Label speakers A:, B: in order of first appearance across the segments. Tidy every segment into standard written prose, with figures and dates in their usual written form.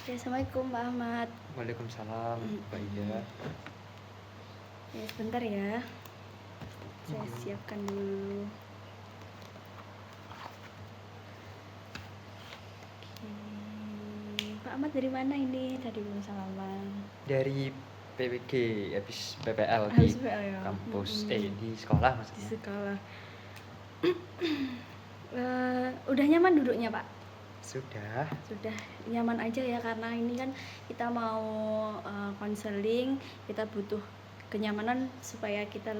A: Ya, Assalamualaikum Pak Ahmad.
B: Waalaikumsalam, Mbak Ida.
A: Ya, sebentar ya. Saya siapkan dulu. Oke. Pak Ahmad dari mana ini? Tadi belum salaman.
B: Dari PWG, habis PPL di
A: Habis PPL ya?
B: kampus, di sekolah
A: Di
B: maksudnya.
A: sekolah. Udah nyaman duduknya Pak?
B: Sudah.
A: Sudah nyaman aja ya, karena ini kan kita mau konseling, kita butuh kenyamanan supaya kita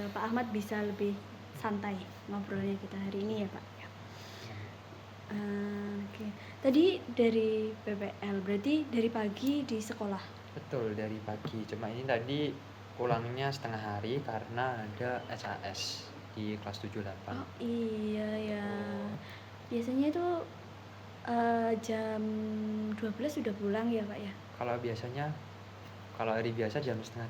A: Pak Ahmad bisa lebih santai ngobrolnya kita hari ini ya Pak. Oke. Tadi dari PPL, berarti dari pagi di sekolah?
B: Betul, dari pagi. Cuma ini tadi pulangnya setengah hari karena ada SAS di kelas 7-8.
A: Oh iya ya. Biasanya itu jam 12 sudah pulang ya Pak ya?
B: Kalau hari biasa jam setengah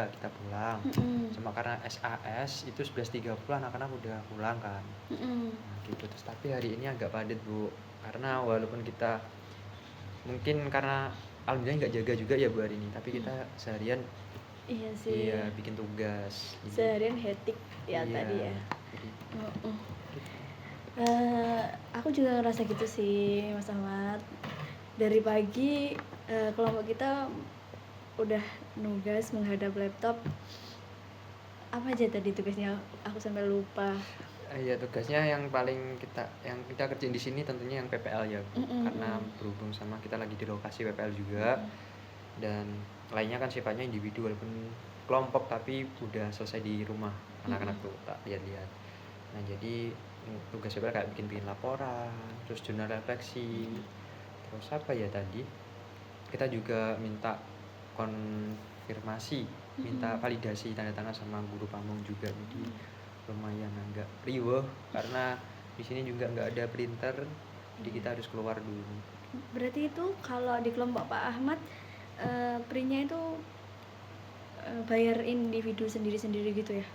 B: 3 kita pulang. Cuma karena SAS itu 11.30 anak-anak udah pulang kan. Nah, gitu. Terus tapi hari ini agak padat Bu, karena walaupun kita mungkin karena alhamdulillah nggak jaga juga ya Bu hari ini, tapi kita seharian
A: Iya sih.
B: bikin tugas.
A: Seharian hektik ya tadi ya.
B: Jadi,
A: Aku juga ngerasa gitu sih Mas Ahmad. Dari pagi kelompok kita udah nugas menghadap laptop. Apa aja tadi tugasnya? Aku sampai lupa.
B: ya tugasnya yang kita kerjain di sini tentunya yang PPL ya Bu. Karena berhubung sama kita lagi di lokasi PPL juga. Dan lainnya kan sifatnya individu walaupun kelompok, tapi udah selesai di rumah anak-anak tuh tak lihat-lihat. Nah jadi tugas PPL kayak bikin laporan, terus jurnal refleksi, terus apa ya tadi kita juga minta konfirmasi, minta validasi tanda tangan sama guru pamong juga. Jadi lumayan agak riweh karena di sini juga nggak ada printer, jadi kita harus keluar dulu.
A: Berarti itu kalau di kelompok Pak Ahmad printnya itu bayar individu sendiri-sendiri gitu ya?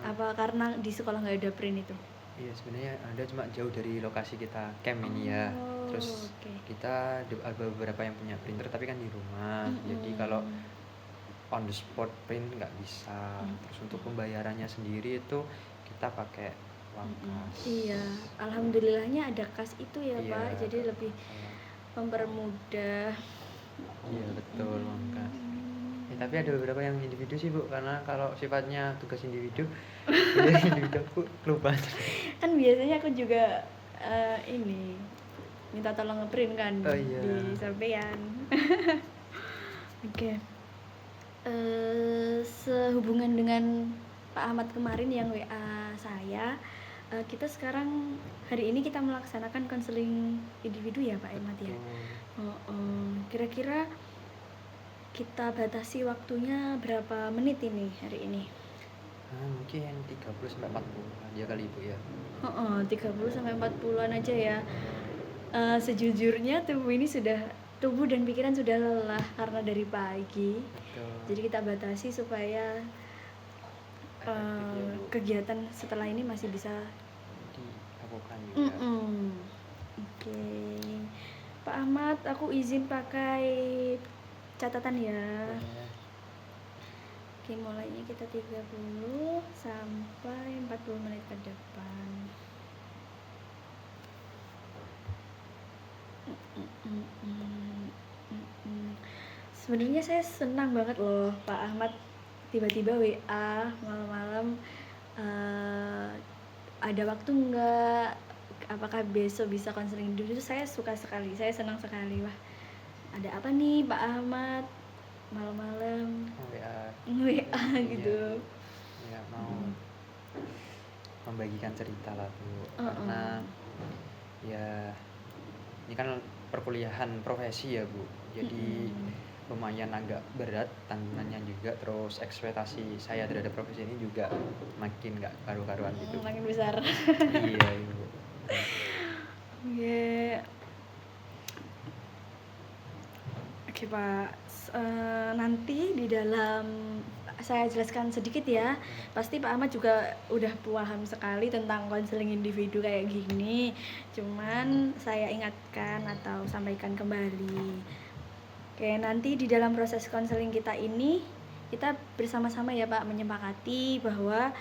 A: Apa karena di sekolah nggak ada print itu?
B: Iya sebenarnya ada, cuma jauh dari lokasi kita camp ini ya. Terus kita ada beberapa yang punya printer tapi kan di rumah. Jadi kalau on the spot print nggak bisa. Terus untuk pembayarannya sendiri itu kita pakai uang kas.
A: Iya, alhamdulillahnya ada kas itu ya
B: Iya,
A: Pak. Jadi lebih mempermudah.
B: Iya betul, uang kas. Tapi ada beberapa yang individu sih Bu, karena kalau sifatnya tugas individu aku lupa.
A: Kan biasanya aku juga ini minta tolong ngeprint kan di sampean. Oke. Sehubungan dengan Pak Ahmad kemarin yang WA saya, kita sekarang hari ini kita melaksanakan konseling individu ya Pak Ahmad ya. Kira-kira kita batasi waktunya berapa menit ini hari ini?
B: Mungkin 30-40 aja kali Ibu ya.
A: 30-40 aja ya. Sejujurnya tubuh dan pikiran sudah lelah karena dari pagi.
B: Betul.
A: Jadi kita batasi supaya kegiatan setelah ini masih bisa
B: dilakukan juga.
A: Oke. Pak Ahmad, aku izin pakai catatan ya. Oke, mulainya kita 30 sampai 40 menit ke depan. Sebenarnya saya senang banget loh Pak Ahmad tiba-tiba WA malam-malam, ada waktu nggak? Apakah besok bisa konseling dulu? Itu saya suka sekali, saya senang sekali. Wah, ada apa nih Pak Ahmad malam-malam WA gitu.
B: Ya mau membagikan cerita lah Bu, karena ya ini kan perkuliahan profesi ya Bu, jadi lumayan agak berat tanggungannya juga, terus ekspektasi saya terhadap profesi ini juga makin nggak karu-karuan gitu.
A: Makin besar.
B: Iya Ibu.
A: Oke Pak, nanti di dalam saya jelaskan sedikit ya.
B: Boleh.
A: Pasti Pak Ahmad juga udah paham sekali tentang konseling individu kayak gini. Cuman saya ingatkan atau sampaikan kembali. Oke, nanti di dalam proses konseling kita ini kita bersama-sama ya Pak menyepakati bahwa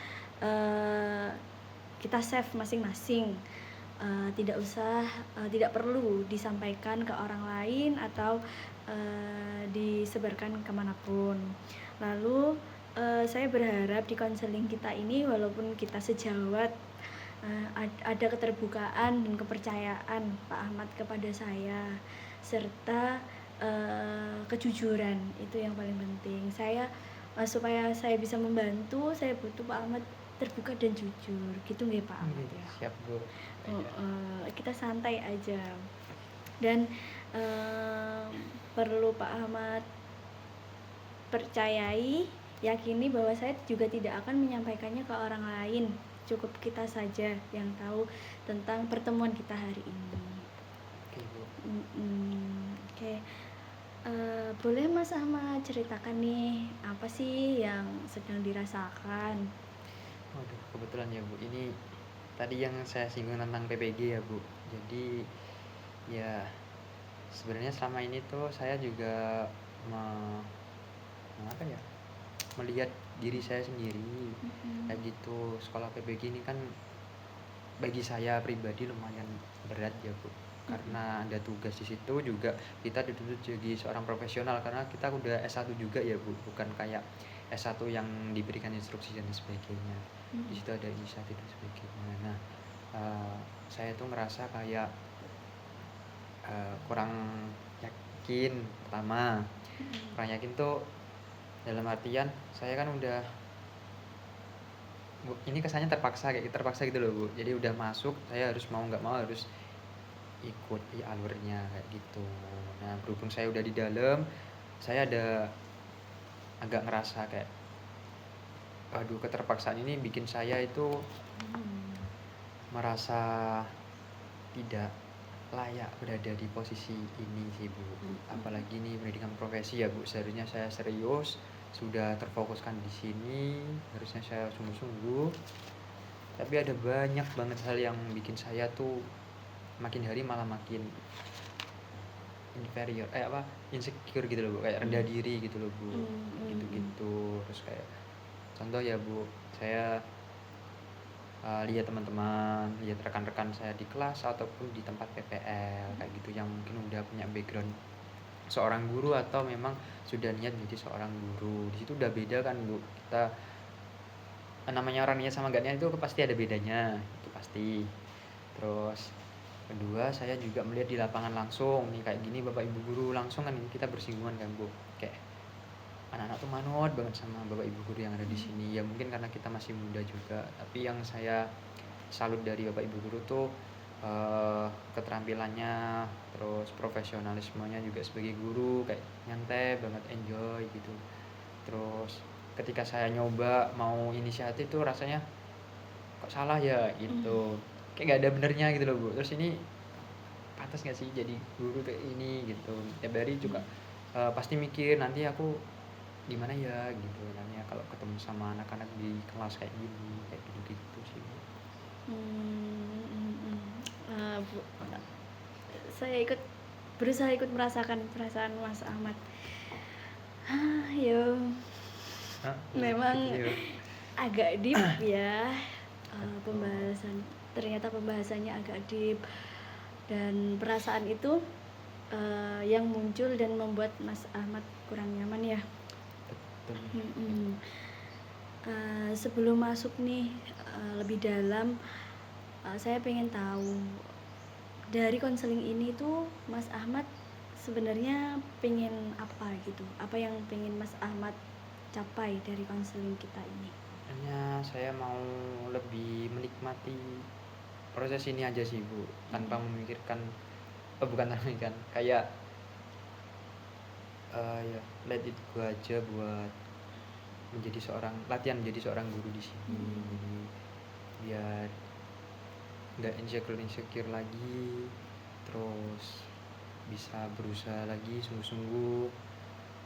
A: kita save masing-masing. Tidak perlu disampaikan ke orang lain atau disebarkan kemanapun. Lalu saya berharap di konseling kita ini walaupun kita sejawat, ada keterbukaan dan kepercayaan Pak Ahmad kepada saya serta kejujuran, itu yang paling penting. Supaya saya bisa membantu, saya butuh Pak Ahmad terbuka dan jujur, gitu nggih Pak Ahmad ya?
B: Siap Bu.
A: Kita santai aja dan perlu Pak Ahmad percayai, yakini bahwa saya juga tidak akan menyampaikannya ke orang lain. Cukup kita saja yang tahu tentang pertemuan kita hari ini.
B: Oke Bu.
A: Oke. Boleh Mas Ahmad ceritakan nih apa sih yang sedang dirasakan?
B: Waduh, kebetulan ya Bu, ini tadi yang saya singgung tentang PPG ya Bu. Jadi ya sebenarnya selama ini tuh saya juga apa ya, melihat diri saya sendiri kayak gitu. Sekolah PPG ini kan bagi saya pribadi lumayan berat ya Bu, karena ada tugas di situ juga kita dituntut jadi seorang profesional karena kita udah S1 juga ya Bu, bukan kayak S1 yang diberikan instruksi dan sebagainya. Di situ ada inisiatif dan sebagainya. Nah, saya tuh ngerasa kayak kurang yakin. Pertama, kurang yakin tuh dalam artian saya kan udah ini kesannya terpaksa gitu loh Bu. Jadi udah masuk, saya harus mau nggak mau harus ikuti alurnya kayak gitu. Nah, berhubung saya udah di dalam, saya ada agak ngerasa kayak aduh, keterpaksaan ini bikin saya itu merasa tidak layak berada di posisi ini sih Bu. Apalagi nih pendidikan profesi ya Bu, seharusnya saya serius, sudah terfokuskan di sini, harusnya saya sungguh-sungguh. Tapi ada banyak banget hal yang bikin saya tuh makin hari malah makin insecure gitu loh Bu, kayak rendah diri gitu loh Bu. Gitu-gitu. Terus kayak contoh ya Bu, saya lihat teman-teman, lihat rekan-rekan saya di kelas ataupun di tempat PPL kayak gitu yang mungkin udah punya background seorang guru atau memang sudah niat menjadi seorang guru. Di situ udah beda kan Bu. Kita namanya orang niat sama gak niat itu pasti ada bedanya, itu pasti. Terus kedua, saya juga melihat di lapangan langsung nih kayak gini Bapak Ibu guru langsung kan kita bersinggungan kan Bu. Kayak anak-anak tuh manut banget sama Bapak Ibu guru yang ada di sini. Ya mungkin karena kita masih muda juga, tapi yang saya salut dari Bapak Ibu guru tuh keterampilannya, terus profesionalismenya juga sebagai guru kayak nyantai banget, enjoy gitu. Terus ketika saya nyoba mau inisiatif tuh rasanya kok salah ya gitu, kayak gak ada benernya gitu loh Bu. Terus ini pantas gak sih jadi guru kayak ini gitu. Tiap hari juga pasti mikir nanti aku gimana ya gitu namanya kalau ketemu sama anak-anak di kelas kayak gini, kayak gitu-gitu sih Bu.
A: Bu, saya berusaha ikut merasakan perasaan Mas Ahmad. Yo, memang
B: Gitu ya.
A: agak deep ya ternyata pembahasannya agak deep dan perasaan itu yang muncul dan membuat Mas Ahmad kurang nyaman ya.
B: Betul.
A: Sebelum masuk nih lebih dalam, saya pengen tahu dari konseling ini tuh Mas Ahmad sebenarnya pengen apa gitu? Apa yang pengen Mas Ahmad capai dari konseling kita ini?
B: Hanya saya mau lebih menikmati proses ini aja sih Bu, tanpa memikirkan bukan tanpa memikirkan, kayak ya let it go aja buat latihan menjadi seorang guru di sini. Jadi biar nggak insecure lagi, terus bisa berusaha lagi sungguh-sungguh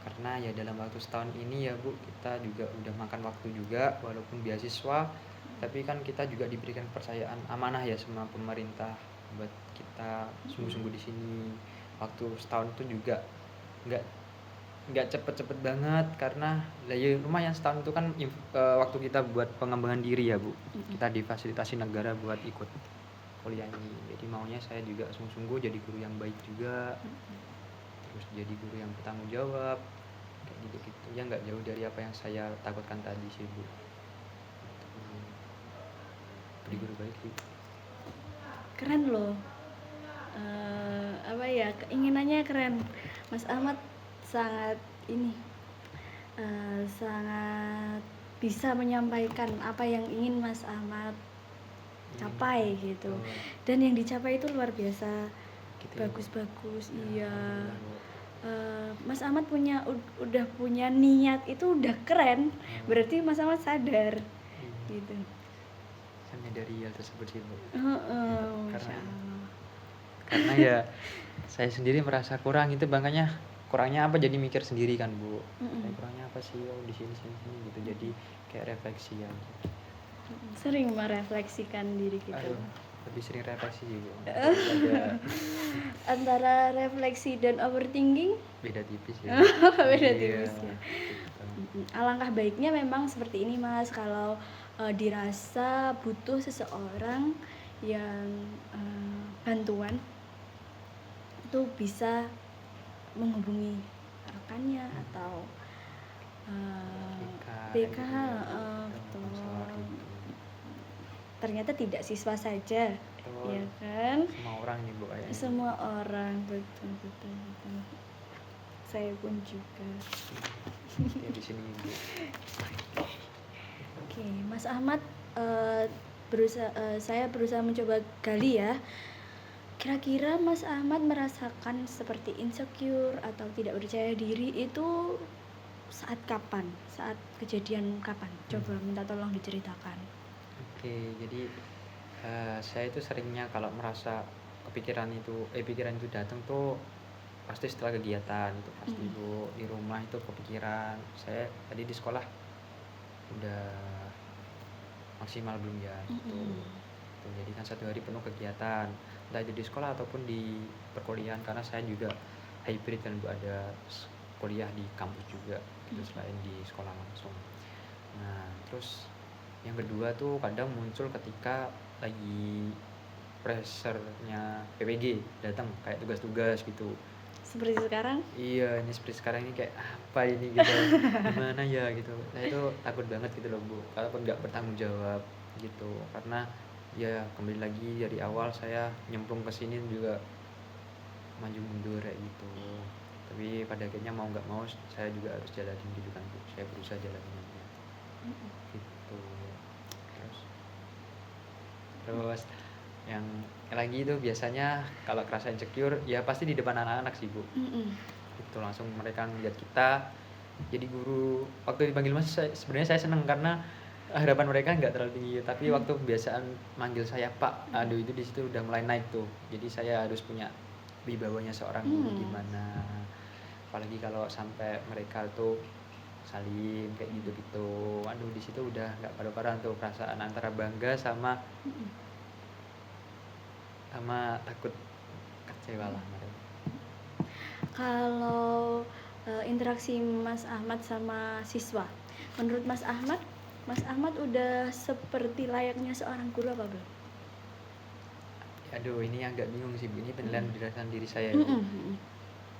B: karena ya dalam waktu setahun ini ya Bu, kita juga udah makan waktu juga, walaupun beasiswa, tapi kan kita juga diberikan kepercayaan amanah ya sama pemerintah buat kita sungguh-sungguh di sini. Waktu setahun itu juga nggak nggak cepet-cepet banget, karena lah ya lumayan setahun itu kan waktu kita buat pengembangan diri ya Bu. Kita difasilitasi negara buat ikut kuliah ini, jadi maunya saya juga sungguh-sungguh jadi guru yang baik juga, terus jadi guru yang bertanggung jawab kayak gitu-gitu ya, nggak jauh dari apa yang saya takutkan tadi sih Bu. Jadi guru baik sih.
A: Keren loh. Apa ya, keinginannya keren. Mas Ahmad sangat ini sangat bisa menyampaikan apa yang ingin Mas Ahmad capai gitu. Dan yang dicapai itu luar biasa
B: Gitu ya, Bu.
A: bagus-bagus.
B: Ya,
A: Iya.
B: alhamdulillah, Bu.
A: Mas Ahmad udah punya niat itu udah keren. Berarti Mas Ahmad sadar gitu.
B: Saya menyadari hal tersebut sih Bu.
A: Masya Allah.
B: Karena ya saya sendiri merasa kurang itu, makanya kurangnya apa jadi mikir sendiri kan Bu. Saya kurangnya apa sih, oh di sini gitu, jadi kayak refleksi ya.
A: Sering merefleksikan diri kita.
B: Aduh, lebih sering refleksi sih Bu.
A: Antara refleksi dan overthinking
B: Beda tipis ya.
A: beda
B: Iya,
A: tipis ya.
B: gitu.
A: Alangkah baiknya memang seperti ini Mas, kalau dirasa butuh seseorang yang bantuan itu bisa menghubungi rekannya atau BK, betul. Ternyata tidak siswa saja,
B: Betul.
A: ya kan?
B: Semua orang nih Bu kayaknya.
A: Semua orang, betul. Saya pun juga.
B: Ya di sini Bu.
A: Oke, Mas Ahmad, saya berusaha mencoba gali ya. Kira-kira Mas Ahmad merasakan seperti insecure atau tidak percaya diri itu saat kapan? Saat kejadian kapan? Coba minta tolong diceritakan.
B: Oke, jadi saya itu seringnya kalau merasa pikiran itu datang tuh pasti setelah kegiatan itu pasti Bu. Di rumah itu kepikiran. Saya tadi di sekolah udah maksimal belum ya gitu. Jadi kan 1 hari penuh kegiatan, entah itu di sekolah ataupun di perkuliahan, karena saya juga hybrid kan Bu, ada kuliah di kampus juga gitu selain di sekolah langsung. Nah terus yang kedua tuh kadang muncul ketika lagi pressure-nya PPG datang, kayak tugas-tugas gitu.
A: Seperti sekarang?
B: Iya, ini seperti sekarang ini kayak apa ini gitu, gimana ya gitu. Saya itu takut banget gitu loh Bu, kalaupun nggak bertanggung jawab gitu, karena ya kembali lagi dari awal saya nyemplung ke sini juga maju mundur kayak gitu. Tapi pada akhirnya mau nggak mau saya juga harus jalanin gitu kan Bu. Saya berusaha jalanin aja. Gitu. Terus yang lagi itu biasanya kalau kerasa insecure ya pasti di depan anak-anak sih Bu. Itu langsung mereka ngeliat kita jadi guru. Waktu dipanggil Mas sebenarnya saya seneng karena harapan mereka nggak terlalu tinggi, tapi waktu kebiasaan manggil saya Pak, aduh itu di situ udah mulai naik tuh. Jadi saya harus punya wibawanya seorang guru gimana. Apalagi kalau sampai mereka tuh salim kayak gitu-gitu. Aduh di situ udah nggak paru-paruan tuh perasaan antara bangga sama takut kecewa lah mereka.
A: Kalau interaksi Mas Ahmad sama siswa, menurut Mas Ahmad udah seperti layaknya seorang guru apa belum?
B: Aduh ini agak bingung sih Bu, ini penilaian berdasarkan diri saya ya,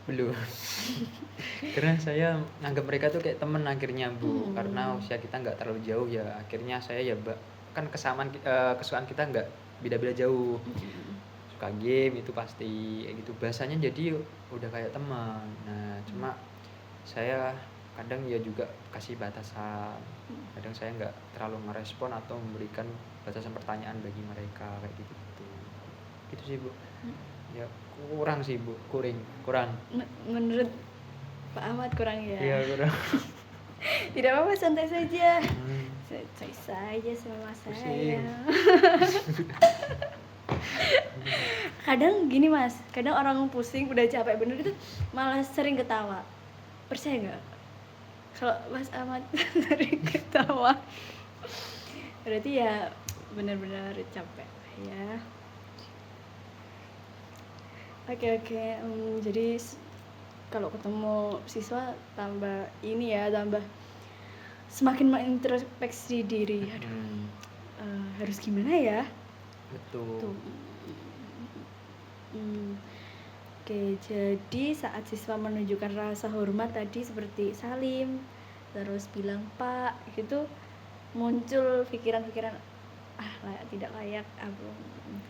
B: belum. Karena saya nganggap mereka tuh kayak temen akhirnya Bu, karena usia kita nggak terlalu jauh ya, akhirnya saya ya kan kesukaan kita nggak beda-beda jauh. Suka game itu pasti kayak gitu, bahasanya jadi udah kayak teman. Nah cuma saya kadang ya juga kasih batasan, kadang saya nggak terlalu merespon atau memberikan batasan pertanyaan bagi mereka kayak gitu gitu sih Bu. Ya kurang sih Bu, kurang.
A: Menurut Pak Ahmad kurang ya?
B: Iya kurang.
A: Tidak apa-apa, santai saja. Santai saja sama saya. Kadang gini Mas, kadang orang pusing udah capek bener itu malah sering ketawa. Percaya nggak kalau Mas Ahmad dari ketawa berarti ya benar-benar capek ya. Oke, jadi kalau ketemu siswa tambah ini ya, tambah semakin mengintrospeksi diri. Aduh, harus gimana ya?
B: Betul.
A: Tuh. Oke, jadi saat siswa menunjukkan rasa hormat tadi seperti salim, terus bilang Pak, gitu muncul pikiran-pikiran layak tidak layak aku.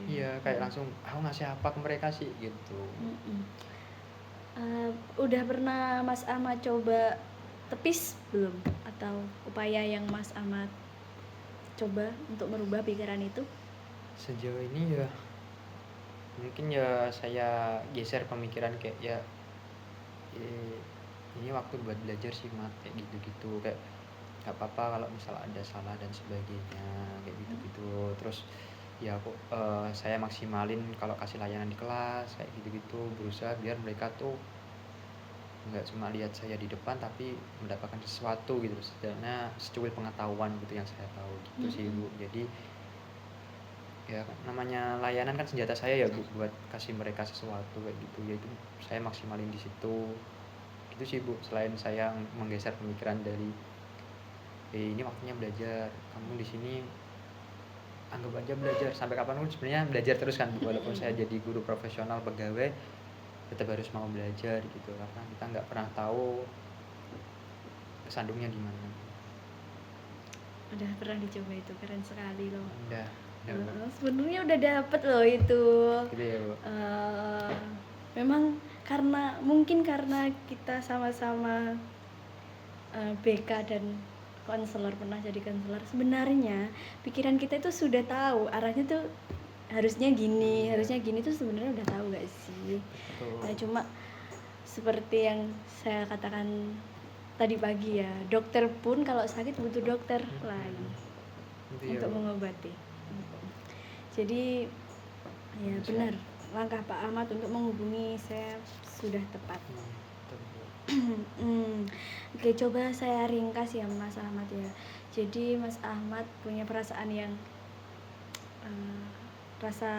B: Iya, kayak langsung aku ngasih apa ke mereka sih gitu.
A: Udah pernah Mas Ahmad coba tepis belum? Atau upaya yang Mas Ahmad coba untuk merubah pikiran itu?
B: Sejauh ini ya mungkin ya saya geser pemikiran kayak ya ini waktu buat belajar sih Mat, kayak gitu-gitu, kayak gak apa-apa kalau misal ada salah dan sebagainya kayak gitu-gitu. Terus ya aku saya maksimalin kalau kasih layanan di kelas kayak gitu-gitu, berusaha biar mereka tuh nggak cuma lihat saya di depan tapi mendapatkan sesuatu gitu, setidaknya secuil pengetahuan gitu yang saya tahu gitu sih Bu. Jadi ya namanya layanan kan senjata saya ya Bu, buat kasih mereka sesuatu kayak gitu, yaitu saya maksimalin di situ gitu sih Bu. Selain saya menggeser pemikiran dari ini waktunya belajar, kamu di sini anggap aja belajar sampai kapanpun, sebenarnya belajar terus kan Bu. Walaupun saya jadi guru profesional pegawai tetap harus mau belajar gitu, karena kita nggak pernah tahu kesandungnya di mana.
A: Udah pernah dicoba itu, keren sekali loh.
B: Udah
A: sebenarnya udah dapet loh itu
B: gitu ya Bu.
A: Memang mungkin karena kita sama-sama BK dan konselor, pernah jadi konselor, sebenarnya pikiran kita itu sudah tahu arahnya tuh harusnya gini tuh sebenarnya udah tahu gak sih? Nah, cuma seperti yang saya katakan tadi pagi ya, dokter pun kalau sakit butuh dokter lagi untuk mengobati. Jadi ya benar, langkah Pak Ahmad untuk menghubungi saya sudah tepat. Oke, coba saya ringkas ya Mas Ahmad ya. Jadi Mas Ahmad punya perasaan yang rasa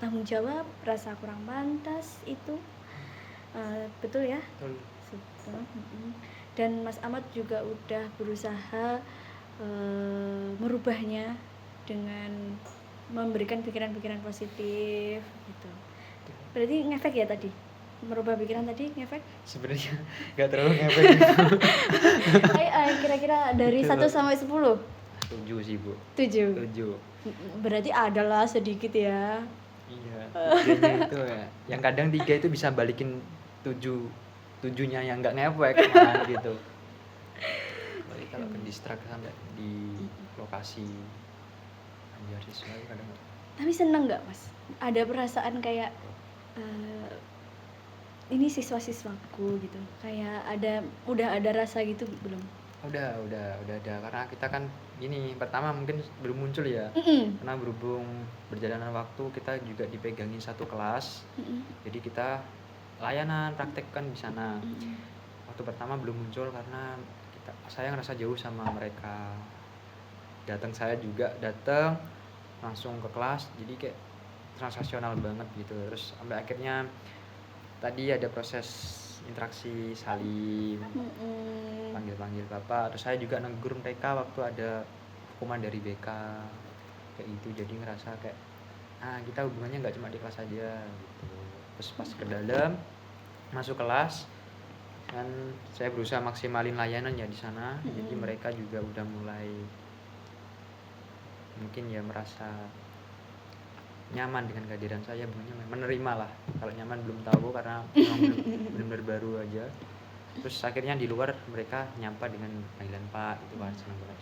A: tanggung jawab, rasa kurang pantas itu betul ya? Betul. Dan Mas Ahmad juga udah berusaha merubahnya dengan memberikan pikiran-pikiran positif gitu. Berarti ngefek ya tadi? Merubah pikiran tadi ngefek?
B: Sebenarnya nggak terlalu ngefek gitu.
A: Kira-kira dari 1 sampai 10?
B: 7 sih Bu.
A: 7.
B: 7.
A: Berarti adalah sedikit ya.
B: Iya, 3-nya itu ya. Yang kadang 3 itu bisa balikin 7-nya yang nggak ngefek malah gitu. Kalau ke distrak sampai di lokasi anjar siswa kadang.
A: Tapi seneng nggak Mas? Ada perasaan kayak ini siswa-siswaku gitu, kayak udah ada rasa gitu belum?
B: Udah ada, karena kita kan gini, pertama mungkin belum muncul ya. Karena berhubung berjalanan waktu kita juga dipegangin satu kelas. Jadi kita layanan praktek kan di sana. Waktu pertama belum muncul karena saya ngerasa jauh sama mereka. Saya juga datang langsung ke kelas, jadi kayak transaksional banget gitu. Terus sampai akhirnya tadi ada proses interaksi salim, panggil bapak, terus saya juga negur mereka waktu ada hukuman dari BK kayak gitu. Jadi ngerasa kayak kita hubungannya nggak cuma di kelas aja gitu. Terus pas ke dalam masuk kelas kan saya berusaha maksimalin layanan ya di sana. Jadi mereka juga udah mulai mungkin ya merasa nyaman dengan kehadiran saya, menerima lah. Kalau nyaman belum tahu karena memang benar-benar baru aja. Terus akhirnya di luar mereka nyapa dengan panggilan Pak, itu kan senang banget.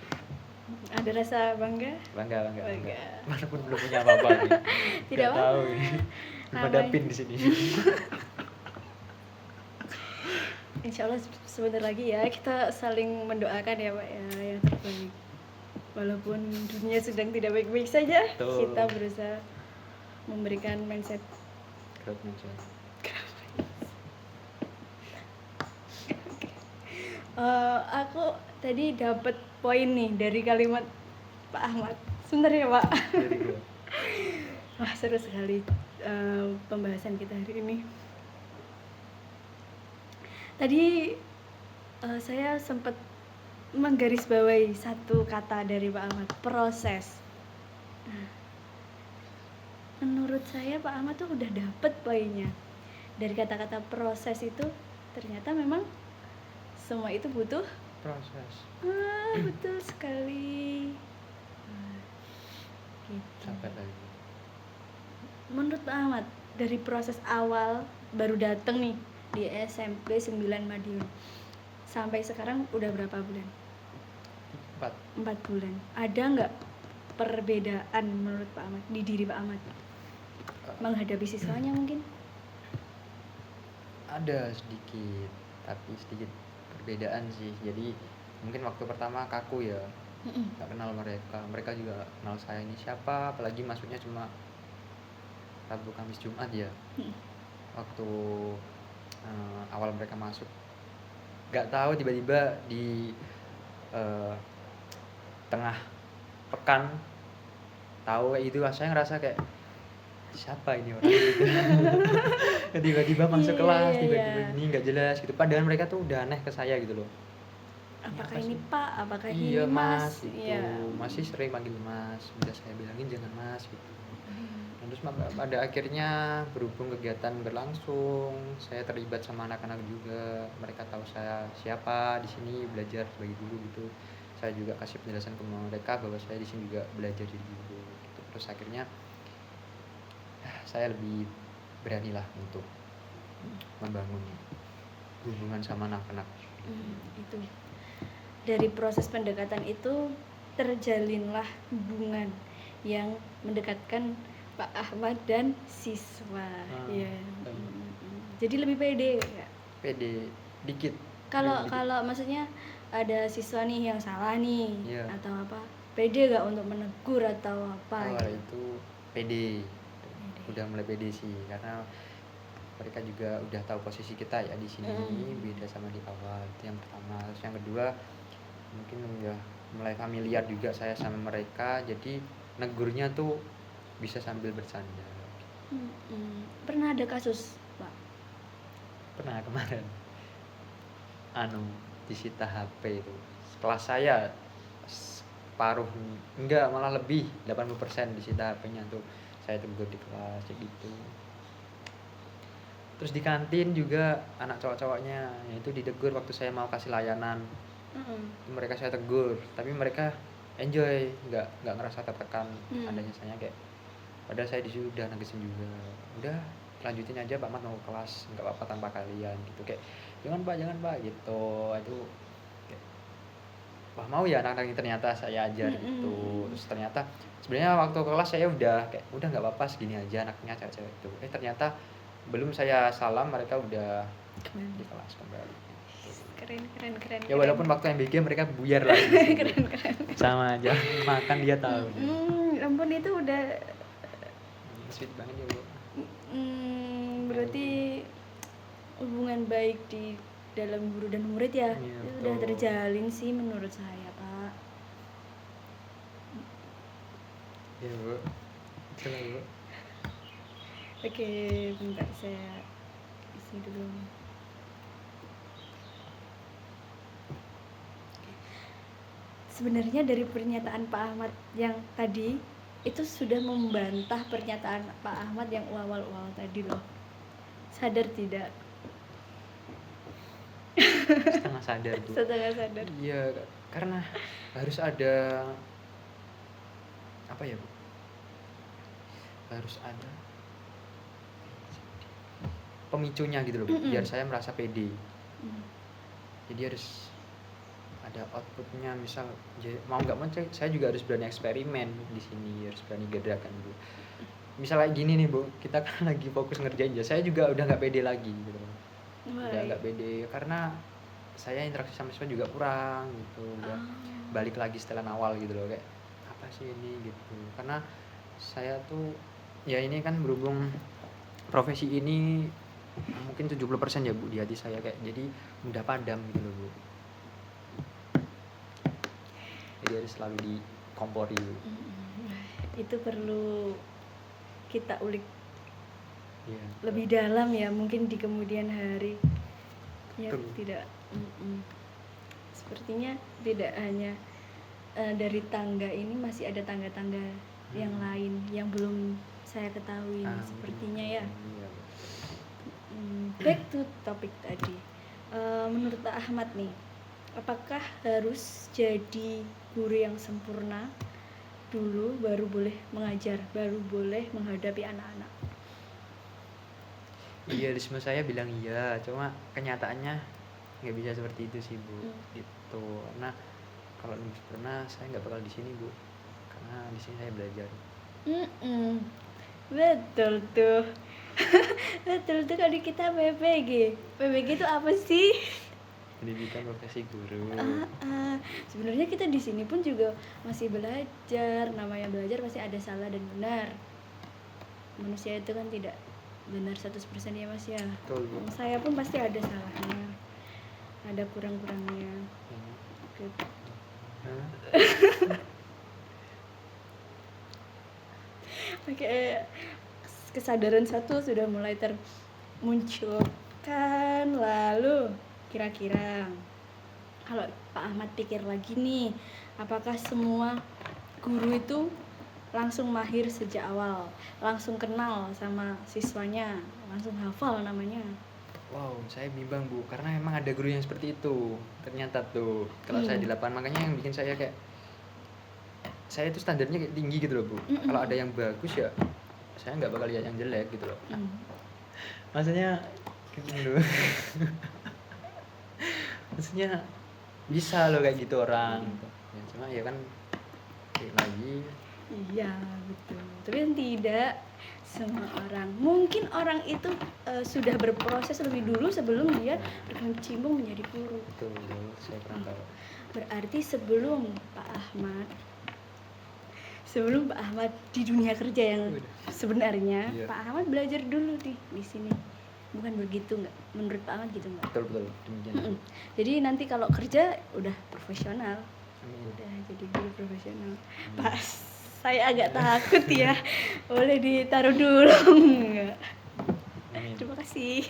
A: Ada rasa bangga?
B: Bangga. Walaupun belum punya apa-apa nih.
A: Tidak
B: tahu ini. Belum ada pin di sini.
A: Insya Allah sebentar lagi ya kita saling mendoakan ya Pak ya, yang terbaik. Walaupun dunia sedang tidak baik-baik saja,
B: Betul.
A: Kita berusaha memberikan mindset
B: growth mindset.
A: Aku tadi dapat poin nih dari kalimat Pak Ahmad. Sebentar ya Pak.
B: Dari gua.
A: Wah seru sekali pembahasan kita hari ini. Tadi saya sempat menggarisbawahi satu kata dari Pak Ahmad, proses. Nah, menurut saya Pak Ahmad tuh udah dapet poinnya. Dari kata-kata proses itu ternyata memang semua itu butuh
B: Proses.
A: betul sekali. Gitu.
B: Sabar lagi.
A: Menurut Pak Ahmad, dari proses awal baru dateng nih di SMP 9 Madiun sampai sekarang udah berapa bulan? 4 bulan. Ada nggak perbedaan menurut Pak Ahmad di diri Pak Ahmad menghadapi siswanya mungkin?
B: Ada sedikit, tapi sedikit perbedaan sih. Jadi mungkin waktu pertama kaku ya, nggak kenal mereka juga nggak kenal saya ini siapa, apalagi masuknya cuma Rabu Kamis Jumat ya. Waktu awal mereka masuk nggak tahu tiba-tiba di tengah pekan tahu kayak gitu, saya ngerasa kayak siapa ini orang gitu. Tiba-tiba masuk
A: Iya,
B: kelas
A: iya,
B: tiba-tiba
A: iya.
B: ini nggak jelas gitu, padahal mereka tuh udah aneh ke saya gitu loh.
A: Apakah
B: apa
A: ini
B: sih?
A: Pak? Apakah
B: Iya
A: ini
B: mas
A: Mas?
B: gitu,
A: Iya.
B: masih sering panggil mas, udah saya bilangin jangan mas gitu. Terus pada akhirnya berhubung kegiatan berlangsung, saya terlibat sama anak-anak juga, mereka tahu saya siapa di sini, belajar sebagai guru gitu. Saya juga kasih penjelasan ke mereka bahwa saya di sini juga belajar jadi guru gitu. Terus akhirnya saya lebih beranilah untuk membangun hubungan sama anak-anak.
A: Itu dari proses pendekatan itu terjalinlah hubungan yang mendekatkan Pak Ahmad dan siswa. Ya. Jadi lebih pede ya.
B: Pede dikit.
A: Kalau maksudnya ada siswa nih yang salah nih
B: Iya.
A: atau apa, pede gak untuk menegur atau apa?
B: Awal itu pede. Udah mulai pede sih, karena mereka juga udah tahu posisi kita ya di sini, beda sama di awal. Itu yang pertama. Terus yang kedua mungkin udah mulai familiar juga saya sama mereka, jadi negurnya tuh bisa sambil bercanda.
A: Pernah ada kasus Pak?
B: Pernah kemarin disita HP itu kelas saya separuh, enggak malah lebih 80% disita HP-nya tuh. Saya tegur di kelas kayak gitu. Terus di kantin juga anak cowok-cowoknya itu ditegur waktu saya mau kasih layanan. Mereka saya tegur, tapi mereka enjoy, nggak ngerasa tertekan adanya saya kayak. Padahal saya disitu udah nagisin juga, udah lanjutin aja Pak Mat mau kelas, nggak apa-apa tanpa kalian gitu, kayak jangan pak gitu. Itu kayak, wah mau ya anak-anak ini ternyata saya ajar gitu. Terus ternyata sebenarnya waktu kelas saya udah kayak udah nggak apa-apa segini aja anaknya cewek-cewek itu. Ternyata belum saya salam mereka udah di kelas kembali.
A: Keren.
B: Ya walaupun waktu MBG mereka buyar lagi.
A: keren.
B: Sama aja makan dia tahu.
A: Ampun itu udah
B: sweet banget ya Bu.
A: Berarti hubungan baik di dalam guru dan murid ya,
B: Iya,
A: itu udah terjalin sih menurut saya Pak.
B: Ya Bu. Coba Bu.
A: Oke, bentar saya isi dulu. Sebenarnya dari pernyataan Pak Ahmad yang tadi itu sudah membantah pernyataan Pak Ahmad yang awal-awal tadi loh. Sadar tidak?
B: Setengah sadar Bu.
A: Setengah sadar.
B: Iya, karena harus ada apa ya Bu? Harus ada pemicunya gitu loh Bu, biar saya merasa pede. Jadi harus ada outputnya, misal mau nggak mau saya juga harus berani eksperimen di sini, harus berani gebrakan Bu. Misalnya gini nih Bu, kita kan lagi fokus ngerjain ya, saya juga udah nggak pede lagi gitu. Udah nggak pede karena saya interaksi sama siswa juga kurang gitu, udah balik lagi setelan awal gitu loh, kayak apa sih ini gitu. Karena saya tuh ya ini kan berhubung profesi ini mungkin 70% ya Bu di hati saya, kayak jadi mudah padam gitu loh Bu. jadi harus selalu dikompori.
A: Itu perlu kita ulik
B: Iya.
A: lebih dalam ya, mungkin di kemudian hari ya.
B: Betul.
A: Tidak sepertinya tidak hanya dari tangga ini, masih ada tangga-tangga yang lain yang belum saya ketahui sepertinya ya.
B: Iya.
A: Back to topik tadi. Menurut Pak Ahmad nih, apakah harus jadi guru yang sempurna dulu baru boleh mengajar, baru boleh menghadapi anak-anak?
B: Idealisme saya bilang iya, cuma kenyataannya nggak bisa seperti itu sih Bu. Itu karena kalau lebih sempurna saya nggak bakal di sini Bu, karena di sini saya belajar.
A: Betul tuh. Betul tuh, kalau kita PPG itu apa sih?
B: Pendidikan profesi guru.
A: Sebenarnya kita di sini pun juga masih belajar. Namanya belajar pasti ada salah dan benar. Manusia itu kan tidak benar 100% ya Mas ya.
B: Betul Bu.
A: Saya pun pasti ada salahnya, ada kurang-kurangnya. Gitu. Oke, kesadaran satu sudah mulai termunculkan. Lalu kira-kira kalau Pak Ahmad pikir lagi nih, apakah semua guru itu langsung mahir sejak awal, langsung kenal sama siswanya, langsung hafal namanya?
B: Wow, saya bimbang Bu, karena emang ada guru yang seperti itu. Ternyata tuh, kalau saya di lapangan, makanya yang bikin saya kayak, saya itu standarnya kayak tinggi gitu loh Bu. Kalau ada yang bagus ya, saya nggak bakal lihat yang jelek gitu loh. Maksudnya gitu loh. Maksudnya bisa loh kayak gitu orang. Ya, cuma ya kan lagi.
A: Iya betul. Tapi yang tidak semua orang. Mungkin orang itu sudah berproses lebih dulu sebelum dia berkecimpung menjadi guru.
B: Betul, saya pernah tahu.
A: Berarti sebelum Pak Ahmad di dunia kerja yang sebenarnya, Pak Ahmad belajar dulu di sini. Bukan begitu nggak? Menurut Pak Ahmad gitu nggak?
B: Betul demikian.
A: Jadi nanti kalau kerja udah profesional. Udah jadi guru profesional. Pas saya agak takut ya. Boleh ditaruh dulu enggak? Terima kasih.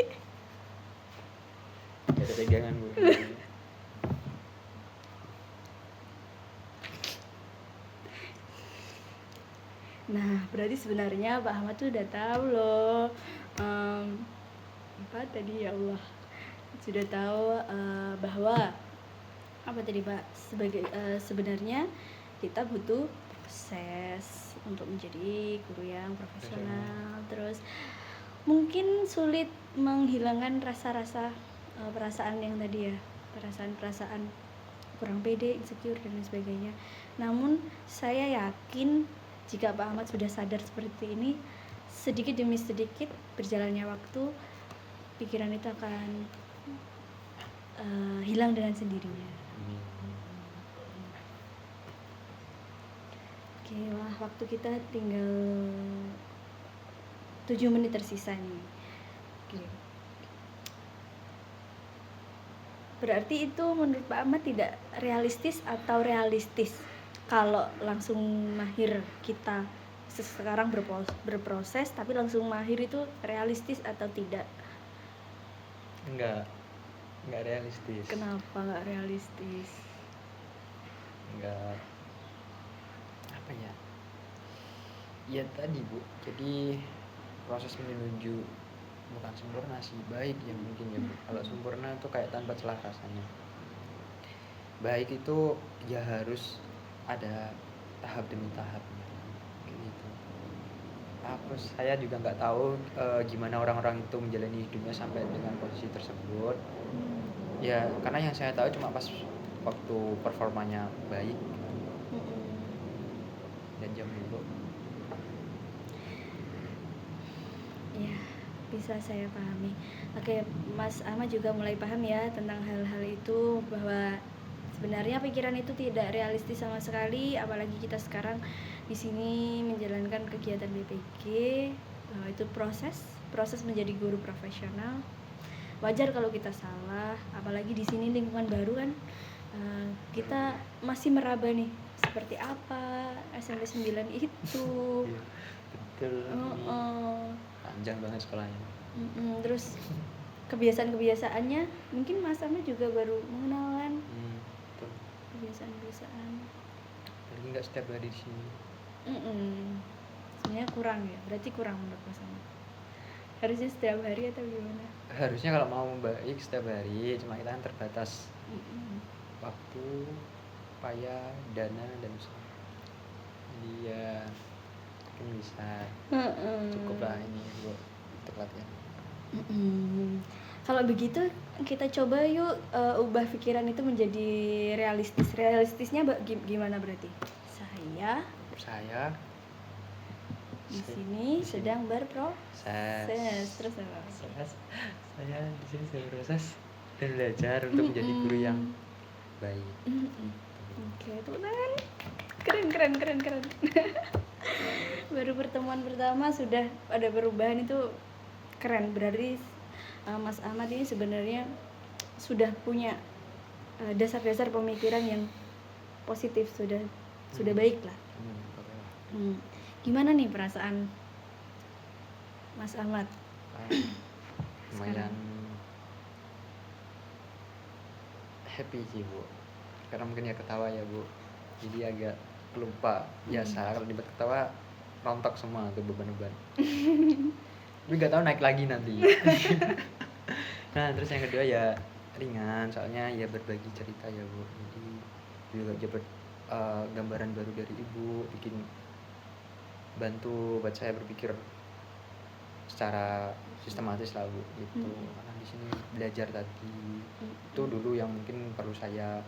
B: Gak ada pegangan Bu.
A: Nah, berarti sebenarnya Pak Ahmad tuh udah tahu loh. Apa tadi ya Allah? Sudah tahu bahwa apa tadi Pak? Sebenarnya kita butuh proses untuk menjadi guru yang profesional. Terus mungkin sulit menghilangkan rasa-rasa perasaan yang tadi ya, perasaan kurang pede, insecure dan lain sebagainya. Namun saya yakin jika Pak Ahmad sudah sadar seperti ini, sedikit demi sedikit berjalannya waktu, pikiran itu akan hilang dengan sendirinya. Oke, wah, waktu kita tinggal 7 menit tersisa nih. Oke. Berarti itu menurut Pak Ahmad tidak realistis atau realistis kalau langsung mahir kita sekarang berproses tapi langsung mahir itu realistis atau tidak?
B: Enggak realistis.
A: Kenapa nggak realistis?
B: Enggak, apa ya? Ya tadi Bu, jadi proses menuju bukan sempurna sih, baik ya mungkin ya Bu. Kalau sempurna itu kayak tanpa celah rasanya. Baik itu ya harus ada tahap demi tahapnya gitu. Terus saya juga nggak tahu gimana orang-orang itu menjalani hidupnya sampai dengan posisi tersebut ya, karena yang saya tahu cuma pas waktu performanya baik dan jam dulu.
A: Ya, bisa saya pahami. Oke, Mas Ahmad juga mulai paham ya tentang hal-hal itu, bahwa sebenarnya pikiran itu tidak realistis sama sekali, apalagi kita sekarang di sini menjalankan kegiatan BPG. Itu proses menjadi guru profesional. Wajar kalau kita salah, apalagi di sini lingkungan baru kan, kita masih meraba nih seperti apa SMP 9 itu.
B: Iya, betul. Panjang banget sekolahnya.
A: Terus kebiasaan-kebiasaannya mungkin Mas Ahmad juga baru mengenalkan
B: Betul.
A: kebiasaan-kebiasaan.
B: Lagi nggak setiap hari di sini.
A: Sebenarnya kurang ya, berarti kurang menurut Mas Ahmad. Harusnya setiap hari atau gimana?
B: Harusnya kalau mau baik setiap hari, cuma kita kan terbatas waktu, upaya, dana dan usaha. Jadi ya mungkin bisa cukup lah ini buat untuk latihan.
A: Kalau begitu kita coba yuk ubah pikiran itu menjadi realistis. Realistisnya gimana berarti? Saya di sini sedang berproses. Terus apa?
B: Saya di sini sedang berproses dan belajar untuk menjadi guru yang baik.
A: Oke, teman. Keren. Baru pertemuan pertama sudah ada perubahan, itu keren. Berarti Mas Ahmad ini sebenarnya sudah punya dasar-dasar pemikiran yang positif, sudah baik lah. Gimana nih perasaan Mas Ahmad?
B: Lumayan happy sih Bu, karena mungkin ya ketawa ya Bu, jadi agak lupa biasa kalau dibuat ketawa rontok semua tuh beban-beban. Tapi nggak tahu naik lagi nanti. Nah terus yang kedua ya ringan, soalnya ya berbagi cerita ya Bu, jadi juga dapat gambaran baru dari Ibu, bikin bantu buat saya berpikir secara sistematis lah Bu gitu. Karena di sini belajar tadi itu dulu yang mungkin perlu saya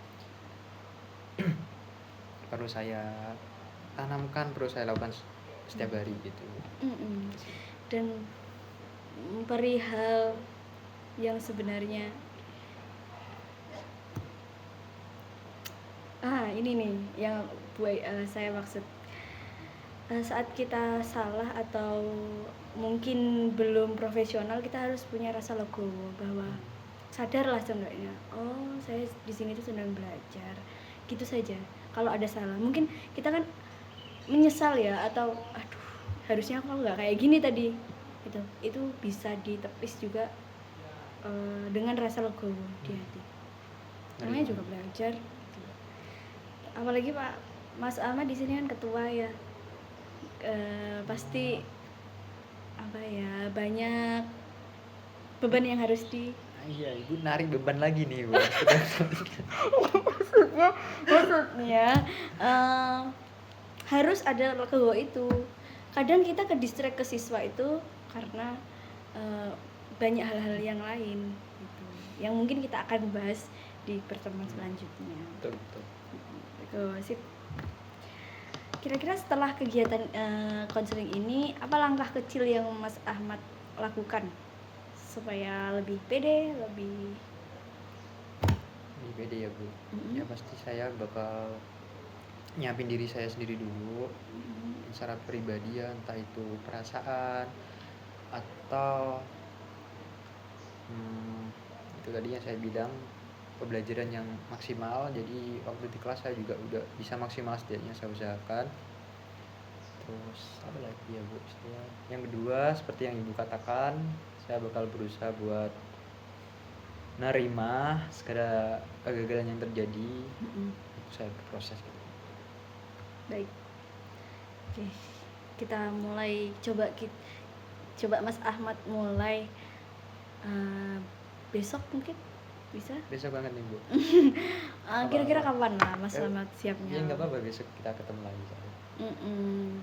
B: tanamkan, perlu saya lakukan setiap hari gitu.
A: Dan perihal yang sebenarnya ini nih yang saya maksud, saat kita salah atau mungkin belum profesional, kita harus punya rasa legowo bahwa sadarlah seenggaknya, oh saya di sini tuh sedang belajar, gitu saja. Kalau ada salah mungkin kita kan menyesal ya, atau aduh harusnya aku nggak kayak gini tadi, itu bisa ditepis juga dengan rasa legowo di hati. Namanya juga belajar gitu. Apalagi Pak Mas Ahmad di sini kan ketua ya, pasti apa ya, banyak beban yang harus
B: iya Ibu narik beban lagi nih Bu.
A: maksudnya harus ada legowo itu. Kadang kita ke distract ke siswa itu karena banyak hal-hal yang lain gitu, yang mungkin kita akan bahas di pertemuan selanjutnya.
B: Betul.
A: Sip. Kira-kira setelah kegiatan konseling ini, apa langkah kecil yang Mas Ahmad lakukan supaya lebih pede, lebih
B: pede ya Bu? Ya pasti saya bakal nyiapin diri saya sendiri dulu, secara pribadi ya, entah itu perasaan atau itu tadi yang saya bilang, pembelajaran yang maksimal. Jadi waktu di kelas saya juga udah bisa maksimal, setidaknya saya usahakan. Terus apa lagi ya Bu? Yang kedua seperti yang Ibu katakan, saya bakal berusaha buat nerima segala kegagalan yang terjadi. Saya berproses gitu.
A: Baik. Oke, kita mulai, coba Mas Ahmad mulai besok mungkin bisa?
B: Besok banget nih Bu.
A: Kira-kira kapan lah Mas Ahmad siapnya?
B: Ya nggak apa-apa, besok kita ketemu lagi.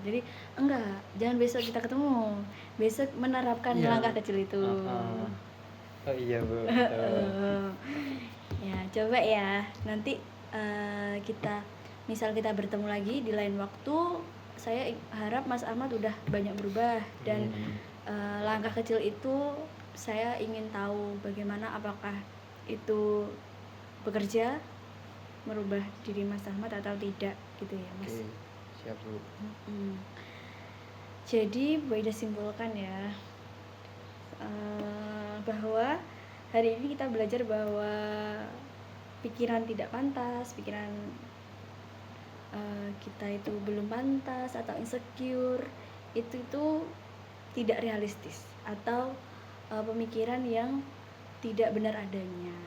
A: Jadi enggak, jangan besok kita ketemu, besok menerapkan langkah kecil itu.
B: Oh iya Bu.
A: Ya coba ya, nanti misal kita bertemu lagi di lain waktu, saya harap Mas Ahmad udah banyak berubah, dan langkah kecil itu saya ingin tahu bagaimana, apakah itu bekerja merubah diri Mas Ahmad atau tidak gitu ya Mas.
B: Oke, siap Bu.
A: Jadi boleh disimpulkan ya, bahwa hari ini kita belajar bahwa pikiran tidak pantas, pikiran kita itu belum pantas atau insecure, itu tidak realistis atau pemikiran yang tidak benar adanya.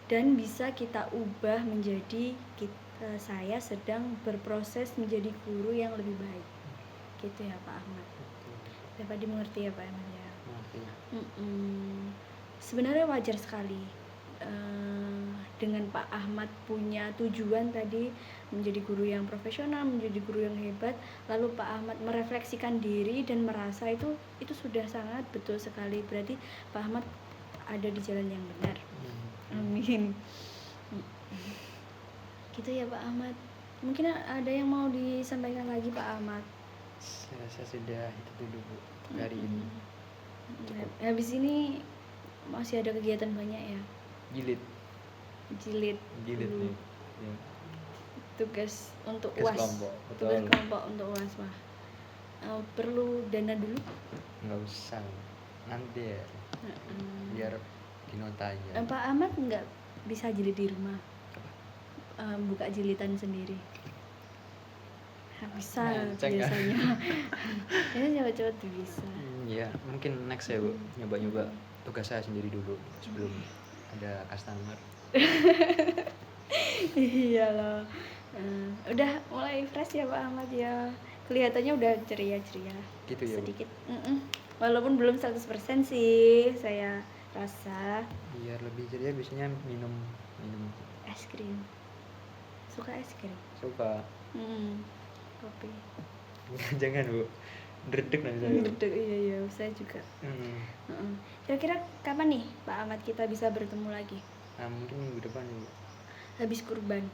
A: Dan bisa kita ubah menjadi saya sedang berproses menjadi guru yang lebih baik, gitu ya Pak Ahmad. Dapat dimengerti ya Pak Ahmad ya. Sebenarnya wajar sekali dengan Pak Ahmad punya tujuan tadi menjadi guru yang profesional, menjadi guru yang hebat, lalu Pak Ahmad merefleksikan diri dan merasa itu sudah sangat betul sekali, berarti Pak Ahmad ada di jalan yang benar. Amin. Gitu ya Pak Ahmad. Mungkin ada yang mau disampaikan lagi Pak Ahmad?
B: Saya rasa sudah itu dulu Bu hari ini.
A: Habis ini masih ada kegiatan banyak ya?
B: Jilid
A: nih
B: ya.
A: Tugas untuk
B: Tugas
A: UAS.
B: kelompok,
A: Tugas
B: betul.
A: kelompok untuk UAS mah. Perlu dana dulu?
B: Nggak usah nanti ya, biar dinota aja.
A: Pak Ahmad nggak bisa jilid di rumah? Buka jilitan sendiri? Bisa biasanya. Ini coba-coba tuh bisa.
B: Ya mungkin next ya Bu, nyoba-nyoba tugas saya sendiri dulu sebelum ada customer.
A: Iya loh. Udah mulai fresh ya Pak Ahmad ya. Kelihatannya udah ceria-ceria.
B: Gitu ya Bu?
A: Sedikit. Walaupun belum 100% sih saya rasa.
B: Biar lebih ceria biasanya minum
A: Es krim. Suka es krim?
B: Suka.
A: Kopi.
B: Jangan Bu, dredeg nanti saya.
A: Dredeg, iya saya juga. Kira-kira kapan nih Pak Ahmad kita bisa bertemu lagi?
B: Mungkin minggu depan Bu.
A: Habis kurban?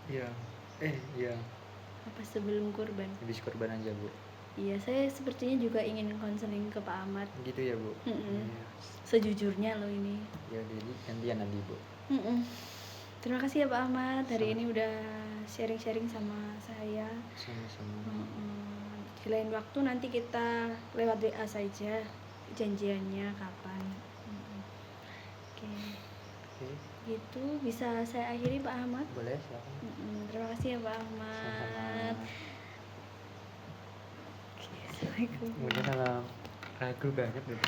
B: Iya. Iya.
A: Apa sebelum kurban?
B: Habis kurban aja Bu.
A: Iya, saya sepertinya juga ingin konseling ke Pak Ahmad.
B: Gitu ya Bu. Iya.
A: Sejujurnya loh ini.
B: Ya jadi gantian nanti Bu.
A: Terima kasih ya Pak Ahmad, hari ini udah sharing-sharing sama saya.
B: Sama-sama.
A: Di lain waktu nanti kita lewat WA saja janjiannya kapan. Oke. Gitu bisa saya akhiri Pak Ahmad?
B: Boleh, silakan.
A: Terima kasih ya Pak Ahmad. Assalamualaikum.
B: Kemudian ragu banget gitu.